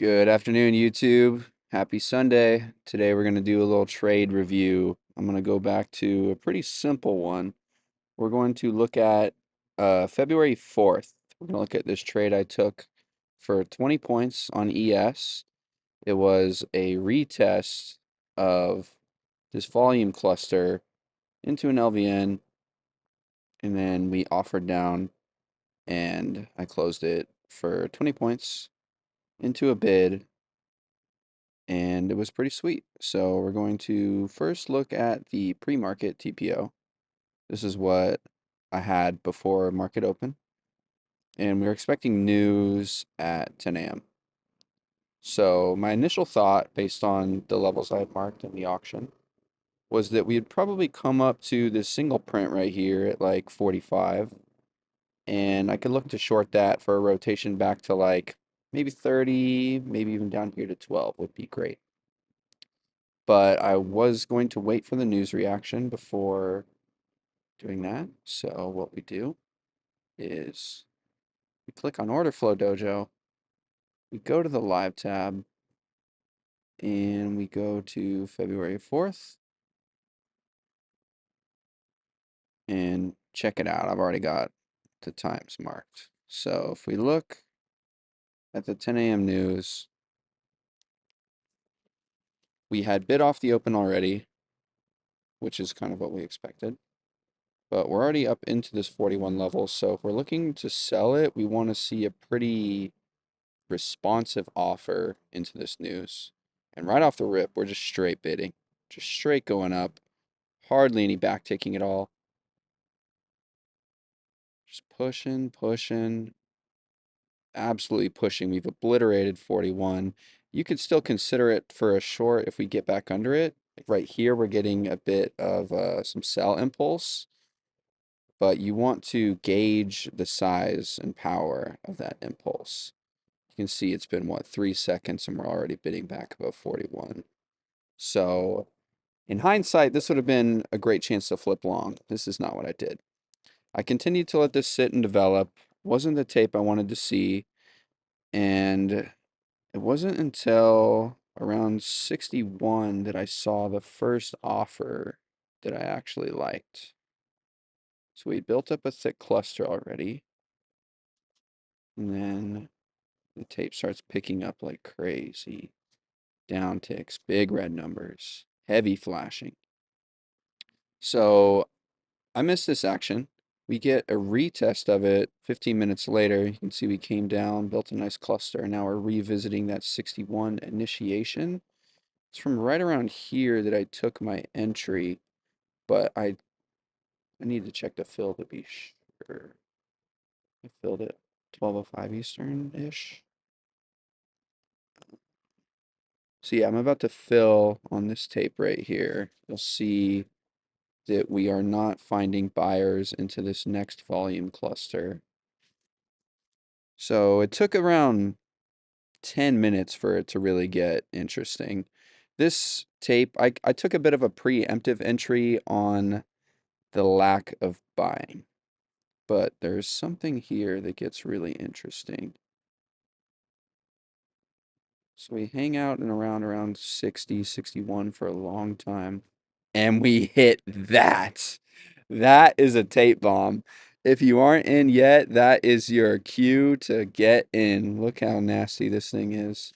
Good afternoon, YouTube. Happy Sunday. Today we're going to do a little trade review. I'm going to go back to a pretty simple one. We're going to look at February 4th. We're going to look at this trade I took for 20 points on ES. It was a retest of this volume cluster into an LVN, and then we offered down and I closed it for 20 points into a bid, and it was pretty sweet. So we're going to first look at the pre-market TPO. This is what I had before market open, and we were expecting news at 10 a.m. So my initial thought, based on the levels I had marked in the auction, was that we'd probably come up to this single print right here at like 45, and I could look to short that for a rotation back to like maybe 30, maybe even down here to 12 would be great. But I was going to wait for the news reaction before doing that. So what we do is we click on Order Flow Dojo, we go to the Live tab, and we go to February 4th and check it out. I've already got the times marked. So if we look at the 10 a.m. news, we had bid off the open already, which is kind of what we expected. But we're already up into this 41 level, so if we're looking to sell it, we want to see a pretty responsive offer into this news. And right off the rip, we're just straight bidding, just straight going up, hardly any back ticking at all. Just pushing, pushing, absolutely pushing. We've obliterated 41. You could still consider it for a short if we get back under it. Right here, we're getting a bit of some sell impulse, but you want to gauge the size and power of that impulse. You can see it's been, what, 3 seconds, and we're already bidding back above 41. So, in hindsight, this would have been a great chance to flip long. This is not what I did. I continued to let this sit and develop. Wasn't the tape I wanted to see, and it wasn't until around 61 that I saw the first offer that I actually liked. So we built up a thick cluster already, and then the tape starts picking up like crazy. Down ticks, big red numbers, heavy flashing. So I missed this action. We get a retest of it 15 minutes later. You can see we came down, built a nice cluster, and now we're revisiting that 61 initiation. It's from right around here that I took my entry, but I need to check the fill to be sure. I filled it 12:05 Eastern-ish. So yeah, I'm about to fill on this tape right here. You'll see that we are not finding buyers into this next volume cluster. So it took around 10 minutes for it to really get interesting. This tape, I took a bit of a preemptive entry on the lack of buying, but there's something here that gets really interesting. So we hang out and around 60, 61 for a long time, and we hit that. That is a tape bomb. If you aren't in yet, that is your cue to get in. Look how nasty this thing is.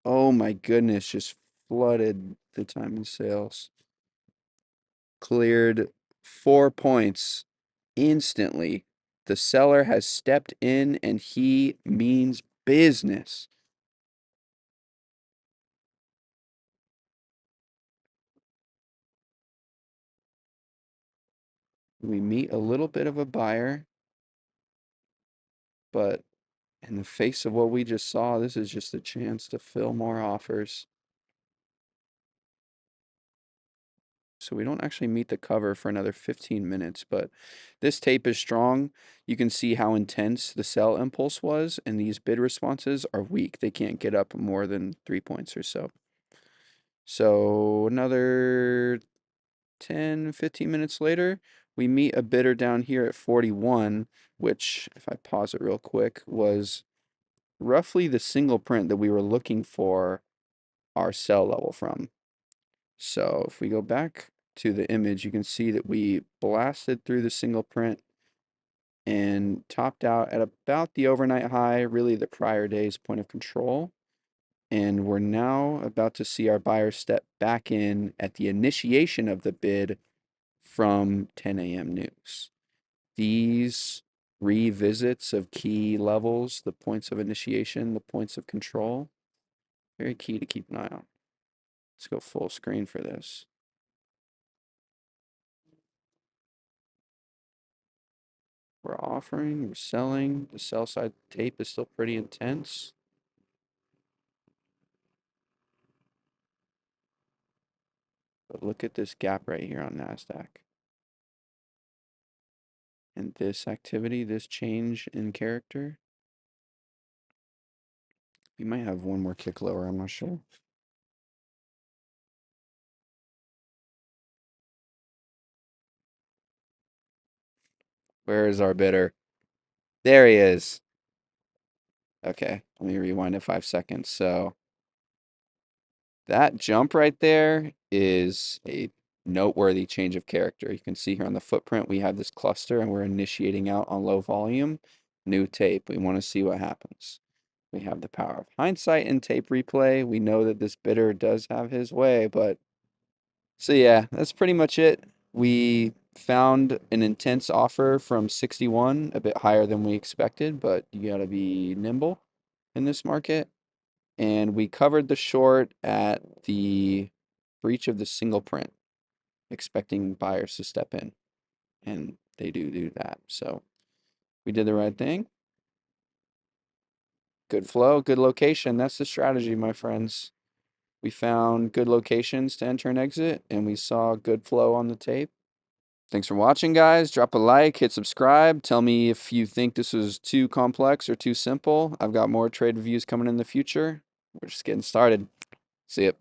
Oh my goodness, just flooded the time and sales. Cleared 4 points instantly. The seller has stepped in and he means business. We meet a little bit of a buyer, but in the face of what we just saw, this is just a chance to fill more offers. So we don't actually meet the cover for another 15 minutes, but this tape is strong. You can see how intense the sell impulse was, and these bid responses are weak. They can't get up more than 3 points or so. So another 10, 15 minutes later, we meet a bidder down here at 41, which, if I pause it real quick, was roughly the single print that we were looking for our sell level from. So if we go back to the image, you can see that we blasted through the single print and topped out at about the overnight high, really the prior day's point of control. And we're now about to see our buyer step back in at the initiation of the bid from 10 a.m. news. These revisits of key levels, the points of initiation, the points of control, very key to keep an eye on. Let's go full screen for this. We're offering, we're selling. The sell side tape is still pretty intense. But look at this gap right here on NASDAQ. And this activity, this change in character. We might have one more kick lower, I'm not sure. Where is our bidder? There he is. Okay, let me rewind it 5 seconds. So that jump right there is a noteworthy change of character. You can see here on the footprint, we have this cluster and we're initiating out on low volume, new tape. We want to see what happens. We have the power of hindsight in tape replay. We know that this bidder does have his way, but so yeah, that's pretty much it. We found an intense offer from 61, a bit higher than we expected, but you got to be nimble in this market. And we covered the short at the breach of the single print, expecting buyers to step in, and they do that. So we did the right thing. Good flow, good location. That's the strategy, my friends. We found good locations to enter and exit, and we saw good flow on the tape. Thanks for watching, guys. Drop a like, hit subscribe. Tell me if you think this was too complex or too simple. I've got more trade reviews coming in the future. We're just getting started. See ya.